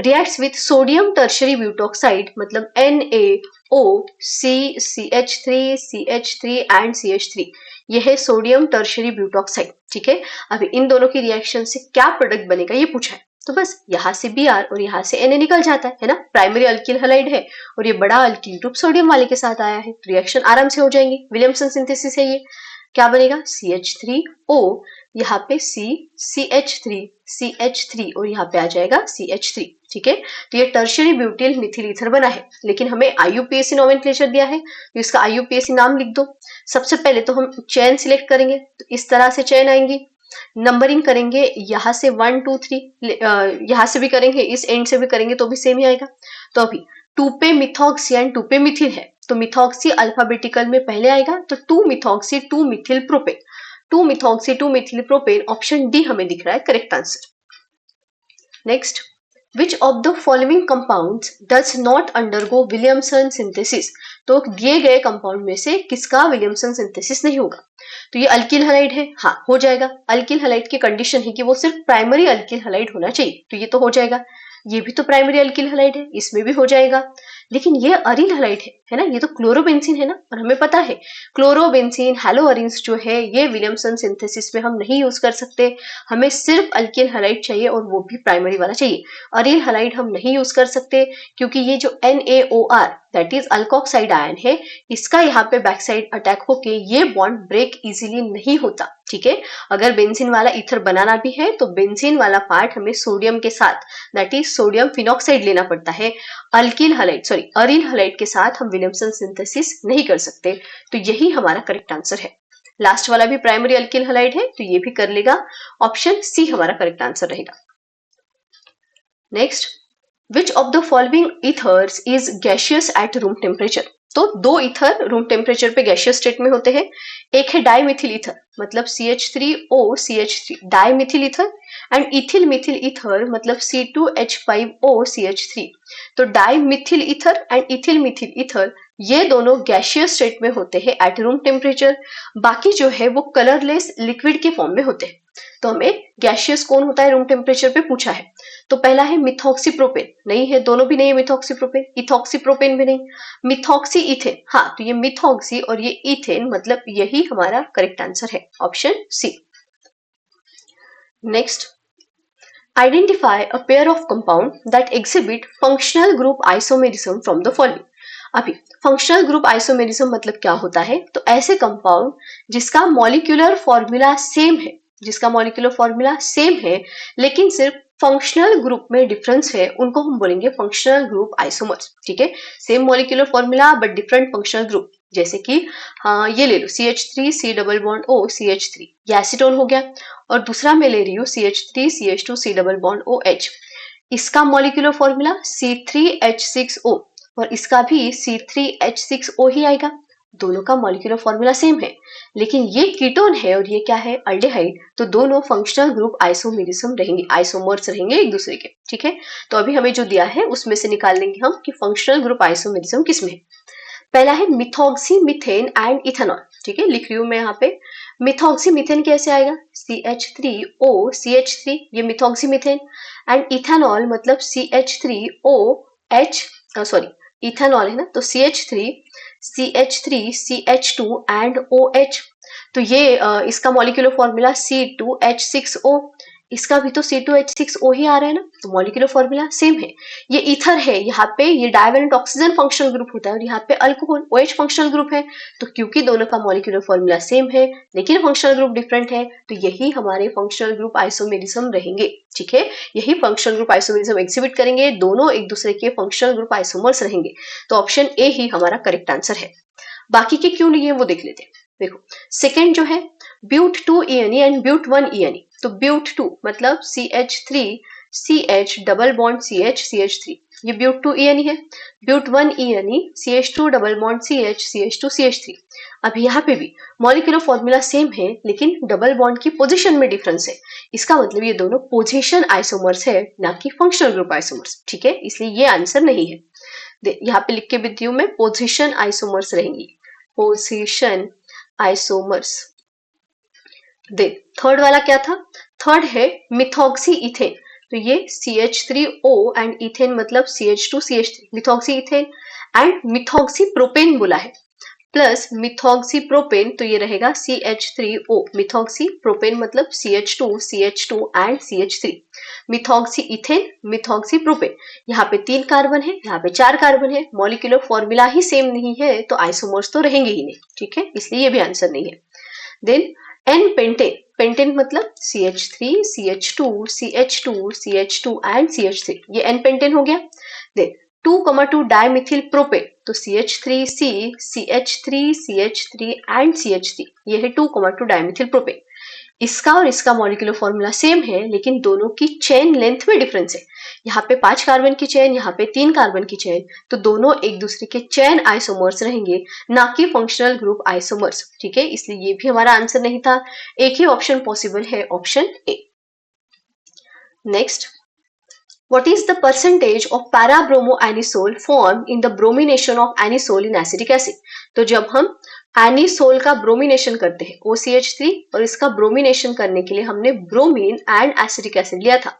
reacts with sodium tertiary butoxide मतलब NaO, CH3 and CH3, ये है सोडियम टर्शियरी ब्यूटॉक्साइड, ठीक है। अभी इन दोनों की रिएक्शन से क्या प्रोडक्ट बनेगा ये पूछा है, तो बस यहाँ से Br और यहाँ से Na निकल जाता है ना, प्राइमरी अल्किल हैलाइड है और ये बड़ा अल्किल ग्रुप सोडियम वाले के साथ आया है, रिएक्शन आराम से हो जाएंगी, विलियमसन सिंथेसिस है ये। क्या बनेगा? CH3O, यहाँ पे CH3 और यहाँ पे आ जाएगा CH3, ठीक है। तो ये टर्शियरी ब्यूटिल मिथिल ईथर बना है, लेकिन हमें IUPAC नोमेनक्लेचर दिया है तो इसका IUPAC नाम लिख दो। सबसे पहले तो हम चेन सिलेक्ट करेंगे, तो इस तरह से चेन आएंगी, नंबरिंग करेंगे यहाँ से 1 2 3, यहाँ से भी करेंगे, इस एंड से भी करेंगे तो भी सेम ही आएगा। तो अभी 2 पे मिथॉक्सी एंड 2 पे मिथिल है, तो मिथॉक्सी अल्फाबेटिकल में पहले आएगा, तो 2 methoxy 2 Mithil propane, 2 methoxy 2 Mithil propane, option D हमें दिख रहा है correct answer. Next, which of the following compounds does not undergo Williamson synthesis? तो दिए गए कंपाउंड में से किसका विलियमसन सिंथेसिस नहीं होगा? तो ये अल्किल हैलाइड है, हाँ हो जाएगा। अल्किल हैलाइड की कंडीशन है कि वो सिर्फ प्राइमरी अल्किल हैलाइड होना चाहिए, तो ये तो हो जाएगा। ये भी तो प्राइमरी अल्किल हैलाइड है, इसमें भी हो जाएगा। लेकिन ये अरील हैलाइड है ना, ये तो क्लोरोबेंजीन है ना, और हमें पता है क्लोरोबेंजीन हैलोअरीन्स जो है ये विलियमसन सिंथेसिस में हम नहीं यूज कर सकते, हमें सिर्फ अल्किल हैलाइड चाहिए और वो भी प्राइमरी वाला चाहिए। अरील हैलाइड हम नहीं यूज कर सकते क्योंकि ये जो NaOR that is alkoxide ion है, इसका यहाँ पे बैक साइड अटैक होके ये बॉन्ड ब्रेक इजीली नहीं होता, ठीक है। अगर बेंजीन वाला ईथर बनाना भी है तो बेंजीन वाला पार्ट हमें सोडियम के साथ दैट इज सोडियम फिनॉक्साइड लेना पड़ता है, अल्किल हैलाइड अरील हैलाइड के साथ हम विलियमसन सिंथेसिस नहीं कर सकते, तो यही हमारा करेक्ट आंसर है। लास्ट वाला भी प्राइमरी अल्किल हैलाइड है तो ये भी कर लेगा, ऑप्शन सी हमारा करेक्ट आंसर रहेगा। Next, which of the following ethers is gaseous at room temperature? तो दो ईथर रूम टेम्परेचर पे गैशियस स्टेट में होते हैं, एक है डाइमिथिल ईथर मतलब CH3O CH3 dimethyl ether, and ethyl methyl ether मतलब C2H5O CH3। तो dimethyl ether and ethyl methyl ether ये दोनों गैशियस स्टेट में होते हैं एट रूम टेम्परेचर, बाकी जो है वो कलरलेस लिक्विड के फॉर्म में होते हैं। तो हमें गैशियस कौन होता है रूम टेम्परेचर पे पूछा है, तो पहला है मिथॉक्सीप्रोपेन, नहीं है, दोनों भी नहीं है मिथॉक्सीप्रोपेन, इथॉक्सीप्रोपेन भी नहीं, मिथॉक्सी इथेन, हाँ तो ये मिथॉक्सी और ये इथेन मतलब यही हमारा करेक्ट आंसर है, option C. Next, identify a pair of compound that exhibit functional group isomerism from the following. अभी फंक्शनल ग्रुप आइसोमेरिज्म मतलब क्या होता है, तो ऐसे कंपाउंड जिसका मॉलिक्यूलर फॉर्मूला सेम है, जिसका मॉलिक्यूलर फॉर्मूला सेम है लेकिन सिर्फ फंक्शनल ग्रुप में डिफरेंस है उनको हम बोलेंगे फंक्शनल ग्रुप आइसोमर्स। ठीक है, same molecular formula but different functional group. जैसे कि ये ले लो CH3 C double bond O CH3, ये एसीटोन हो गया। और दूसरा मैं ले रही हूँ CH3 CH2 C double bond OH, इसका मॉलिक्यूलर फॉर्मूला C3H6O और इसका भी C3H6O ही आएगा। दोनों का मॉलिक्यूलर फॉर्मूला सेम है, लेकिन ये कीटोन है और ये क्या है, अल्डेहाइड। तो दोनों फंक्शनल ग्रुप आइसोमेरिज्म रहेंगे, आइसोमर्स रहेंगे एक दूसरे के। ठीक है, तो अभी हमें जो दिया है उसमें से निकाल लेंगे हम कि फंक्शनल ग्रुप आइसोमेरिज्म किसमें है। पहला है मिथॉक्सी मीथेन एंड इथेनॉल। ठीक है, लिख रही हूं मैं यहाँ पे। मिथॉक्सी मीथेन कैसे आएगा, CH3O CH3, ये मिथॉक्सी मीथेन। एंड इथेनॉल मतलब CH3OH, सॉरी इथेनॉल है ना, तो CH3 CH2 एंड OH। तो ये इसका मॉलिक्यूलर फॉर्मूला C2H6O, इसका भी तो C2H6O ही आ रहा है ना, तो मॉलिक्यूलर फॉर्मूला सेम है। ये ईथर है, यहाँ पे ये डाइवेलेंट ऑक्सीजन फंक्शनल ग्रुप होता है और यहाँ पे अल्कोहल OH फंक्शनल ग्रुप है। तो क्योंकि दोनों का मॉलिक्यूलर फॉर्मूला सेम है लेकिन फंक्शनल ग्रुप डिफरेंट है, तो यही हमारे फंक्शनल ग्रुप आइसोमेरिज्म रहेंगे। ठीक है, यही फंक्शनल ग्रुप आइसोमेरिज्म एग्जिबिट करेंगे, दोनों एक दूसरे के फंक्शनल ग्रुप आइसोमर्स रहेंगे। तो ऑप्शन ए ही हमारा करेक्ट आंसर है। बाकी के क्यों नहीं है वो देख लेते हैं। देखो सेकेंड जो है but 2 ENE and but 1 ENE। तो ब्यूट 2 मतलब CH3 CH double bond CH CH3, ये ब्यूट 2 ENE है। But 1 ENE CH2 double bond CH CH2 CH3। अब यहाँ पे भी मॉलिक्यूलर फॉर्मूला सेम है लेकिन डबल बॉन्ड की पोजीशन में डिफरेंस है। इसका मतलब ये दोनों पोजीशन आइसोमर्स है, ना कि फंक्शनल ग्रुप आइसोमर्स। ठीक है, इसलिए ये आंसर नहीं है। यहाँ पे लिख के भी दी हूं मैं, पोजीशन आइसोमर्स रहेंगी, पोजीशन आइसोमर्स। देख थर्ड वाला क्या था, थर्ड है मिथॉक्सी इथेन। तो ये CH3O एंड इथेन मतलब CH2 CH3, methoxy ethane. And methoxy propane बोला है, प्लस मिथॉक्सी प्रोपेन, तो ये रहेगा CH3O। मिथॉक्सी प्रोपेन मतलब CH2 and CH3। Methoxy ethane, methoxy propane, यहाँ पे 3 कार्बन है, यहाँ पे 4 कार्बन है, मॉलिक्यूलर फॉर्मूला ही सेम नहीं है तो आइसोमर्स तो रहेंगे ही नहीं। ठीक है, इसलिए ये भी आंसर नहीं है। देन एन पेंटेन, पेंटेन मतलब CH3 CH2 एंड CH3, ये एन पेंटेन हो गया। देन 2,2 डायमिथिल प्रोपेन, तो CH3C CH3 एंड CH3, ये है 2,2 डायमिथिल प्रोपेन। इसका और इसका मॉलिक्यूलर फॉर्मूला सेम है लेकिन दोनों की चेन लेंथ में डिफरेंस है। यहाँ पे 5 कार्बन की चेन, यहाँ पे 3 कार्बन की चेन, तो दोनों एक दूसरे के चेन आइसोमर्स रहेंगे, ना कि फंक्शनल ग्रुप आइसोमर्स। ठीक है, इसलिए ये भी हमारा आंसर नहीं था। एक ही ऑप्शन पॉसिबल है, option A. Next, what is the percentage of para-bromoanisole formed in the bromination of anisole in acetic acid? तो जब हम एनिसोल का ब्रोमिनेशन करते हैं OCH3 और इसका ब्रोमिनेशन करने के लिए हमने ब्रोमीन एंड एसिटिक एसिड लिया था,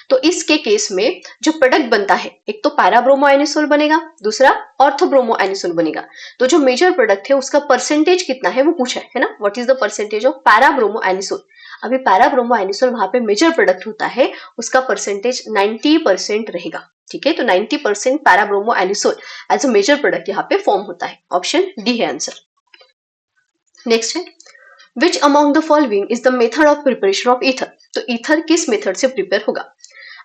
तो इसके केस में जो प्रोडक्ट बनता है एक तो पैराब्रोमो एनिसोल बनेगा, दूसरा ऑर्थोब्रोमो एनिसोल बनेगा। तो जो मेजर प्रोडक्ट है उसका परसेंटेज कितना है वो पूछा है ना, what is the percentage of parabromo anisole. अभी पैराब्रोमो एनिसोल वहां पे मेजर प्रोडक्ट होता है, उसका परसेंटेज 90% रहेगा। ठीक है, तो 90% parabromo anisole as a major product यहाँ पे फॉर्म होता है। ऑप्शन डी है आंसर। नेक्स्ट है which among the following is the method of preparation of ether. तो ईथर किस मेथड से प्रिपेयर होगा,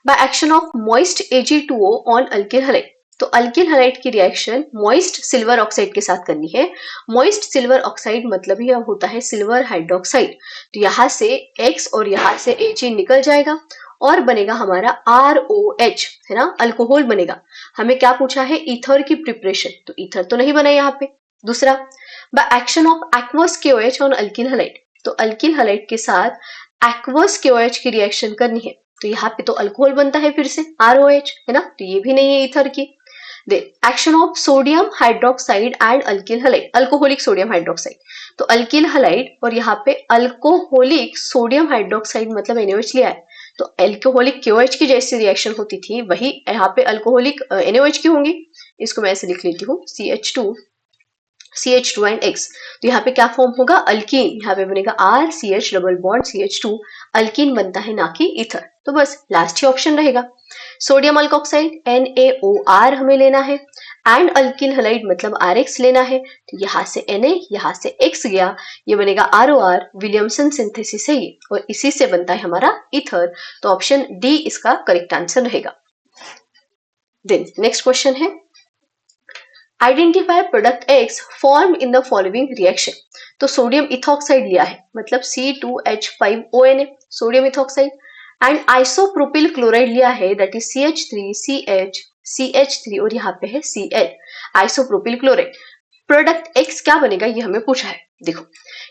by action of moist Ag2O on alkyl halide. तो अल्किल हैलाइड की रिएक्शन मॉइस्ट सिल्वर ऑक्साइड के साथ करनी है। मॉइस्ट सिल्वर ऑक्साइड मतलब यह होता है सिल्वर हाइड्रोक्साइड। तो यहाँ से X और यहाँ से Ag निकल जाएगा और बनेगा हमारा ROH, है ना, अल्कोहल बनेगा। हमें क्या पूछा है, ईथर की प्रिपरेशन, तो ईथर तो नहीं बना यहाँ पे। दूसरा, bye action of aqueous KOH on alkyl halide. तो अल्किल हैलाइड के साथ एक्वस KOH की रिएक्शन करनी है, तो यहाँ पे तो अल्कोहल बनता है फिर से ROH, है ना, तो ये भी नहीं है ईथर की। Action of sodium hydroxide and alkyl halide, alcoholic sodium hydroxide. तो अल्किल हैलाइड और यहाँ पे अल्कोहलिक सोडियम हाइड्रोक्साइड मतलब NaOH लिया है, तो अल्कोहलिक KOH की जैसी रिएक्शन होती थी वही यहाँ पे अल्कोहलिक NaOH की होंगी। इसको मैं ऐसे लिख लेती हूँ CH2 एंड X। तो यहाँ पे क्या फॉर्म होगा, अल्कीन, यहाँ पे बनेगा RCH double bond CH2, alkyne बनता है ना कि ईथर। तो बस लास्ट ही ऑप्शन रहेगा। सोडियम अल्कोक्साइड NaOR हमें लेना है एंड अल्किल हलाइड मतलब RX लेना है, तो यहाँ से Na, यहाँ से X गया, ये बनेगा ROR, विलियमसन सिंथेसिस है ये, और इसी से बनता है हमारा ईथर। तो ऑप्शन डी इसका करेक्ट आंसर रहेगा। देन नेक्स्ट क्वेश्चन है, identify product X form in the following reaction. तो सोडियम इथॉक्साइड लिया है, मतलब C2H5ONA, sodium ethoxide, and isopropyl chloride लिया है, दैट इज CH3CH और यहाँ पे है Cl, isopropyl chloride. Product X क्या बनेगा ये हमें पूछा है। देखो,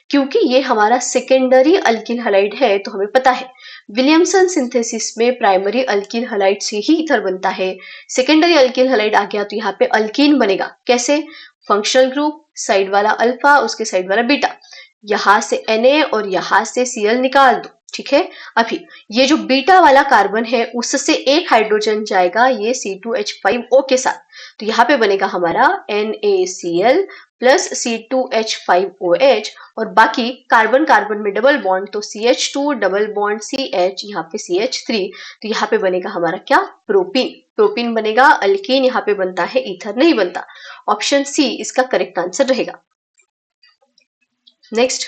क्योंकि ये हमारा सेकेंडरी अल्किल हलाइड है, तो हमें पता है विलियमसन सिंथेसिस में प्राइमरी अल्किल हलाइड से ही ईथर बनता है। सेकेंडरी अल्किल हलाइड आ गया तो यहाँ पे अल्कीन बनेगा, कैसे? फंक्शनल ग्रुप, साइड वाला अल्फा, उसके साइड वाला बीटा, यहाँ से Na और यहाँ से Cl निकाल दो, ठीक है। अभी ये जो बीटा वाला कार्बन है उससे एक हाइड्रोजन जाएगा ये C2H5O के साथ, तो यहाँ पे बनेगा हमारा NaCl प्लस C2H5OH, और बाकी कार्बन कार्बन में डबल बॉन्ड, तो CH2 डबल बॉन्ड CH, यहाँ पे CH3, तो यहाँ पे बनेगा हमारा क्या? प्रोपीन। प्रोपीन बनेगा, अल्कीन यहाँ पे बनता है, ईथर नहीं बनता। ऑप्शन सी इसका करेक्ट आंसर रहेगा। Next,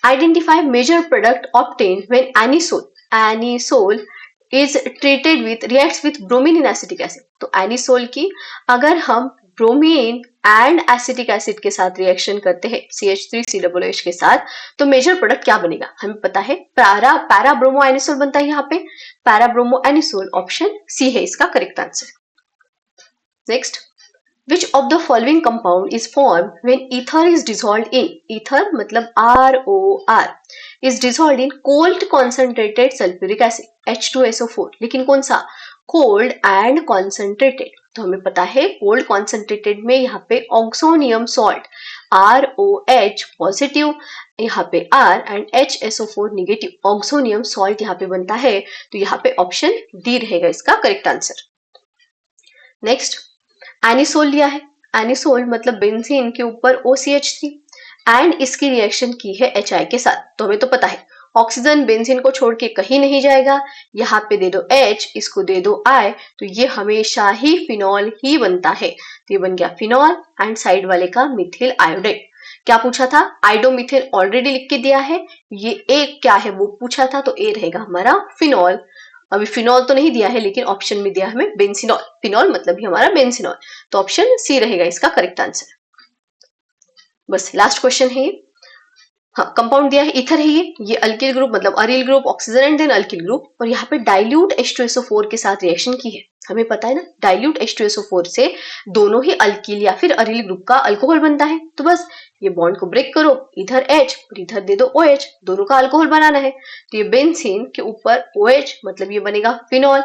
identify major product obtained when anisole is treated with reacts with bromine in acetic acid. तो एनिसोल की अगर हम ब्रोमीन एंड एसिटिक एसिड के साथ रिएक्शन करते हैं CH3COOH के साथ, तो मेजर प्रोडक्ट क्या बनेगा हमें पता है, पैरा ब्रोमो एनिसोल बनता है, यहाँ पे para bromo anisole, option C है इसका correct answer. Next, which of the following compound is formed when ether is dissolved in, ether मतलब ROR, is dissolved in cold concentrated sulfuric acid H2SO4, लेकिन कौन सा? cold and concentrated। तो हमें पता है cold concentrated में यहाँ पे ऑक्सोनियम सॉल्ट ROH पॉजिटिव, यहाँ पे R and HSO4 negative, oxonium salt यहाँ पे बनता है, तो यहाँ पे ऑप्शन डी रहेगा इसका करेक्ट आंसर। नेक्स्ट, एनिसोल लिया है, एनिसोल मतलब बेंजीन के ऊपर OCH3 एंड इसकी रिएक्शन की है HI के साथ, तो हमें तो पता है ऑक्सीजन बेंजीन को छोड़ के कहीं नहीं जाएगा, यहाँ पे दे दो H, इसको दे दो I, तो ये हमेशा ही फिनॉल ही बनता है, तो ये बन गया फिनॉल एंड साइड वाले का मिथिल आयोडाइड। क्या पूछा था? आइडोमिथिल ऑलरेडी लिख के दिया है, ये एक क्या है वो पूछा था, तो ए रहेगा हमारा फिनॉल। अभी फिनॉल तो नहीं दिया है लेकिन ऑप्शन में दिया हमें बेंसिनॉल, फिनॉल मतलब ही हमारा बेंसिनॉल, तो ऑप्शन सी रहेगा इसका करेक्ट आंसर। बस लास्ट क्वेश्चन है ये। हाँ, कंपाउंड दिया है, ईथर है ये अल्किल ग्रुप मतलब aryl group, oxygen and then alkyl group, और यहाँ पे डाइल्यूट H2SO4 के साथ रिएक्शन की है। हमें पता है ना डाइल्यूट H2SO4 से दोनों ही अल्किल या फिर अरिल ग्रुप का अल्कोहल बनता है, तो बस ये बॉन्ड को ब्रेक करो, इधर H और इधर दे दो OH, दोनों का अल्कोहल बनाना है, तो ये बेंजीन के ऊपर OH मतलब ये बनेगा फिनॉल,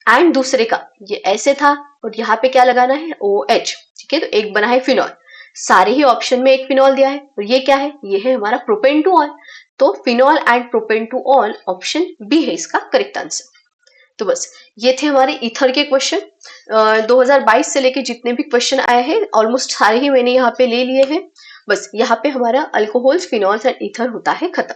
एंड दूसरे का ये ऐसे था और यहाँ पे क्या लगाना है OH, ठीक है, तो एक बना है फिनॉल। सारे ही ऑप्शन में एक फिनॉल दिया है, और ये क्या है? ये है हमारा प्रोपेन टू ऑल, तो phenol and propane two ol, option B है इसका करेक्ट आंसर। तो बस ये थे हमारे ईथर के क्वेश्चन। 2022 से लेके जितने भी क्वेश्चन आए हैं ऑलमोस्ट सारे ही मैंने यहाँ पे ले लिए हैं। बस यहाँ पे हमारा अल्कोहल्स, फिनॉल्स एंड ईथर होता है खत्म।